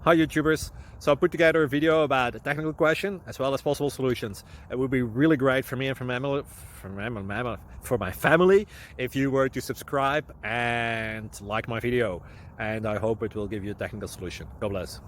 Hi YouTubers! So I put together a video about a technical question as well as possible solutions. It would be really great for me and for my family if you were to subscribe and like my video, and I hope it will give you a technical solution. God bless.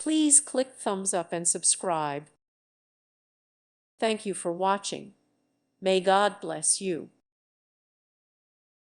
Please click thumbs up and subscribe. Thank you for watching. May God bless you.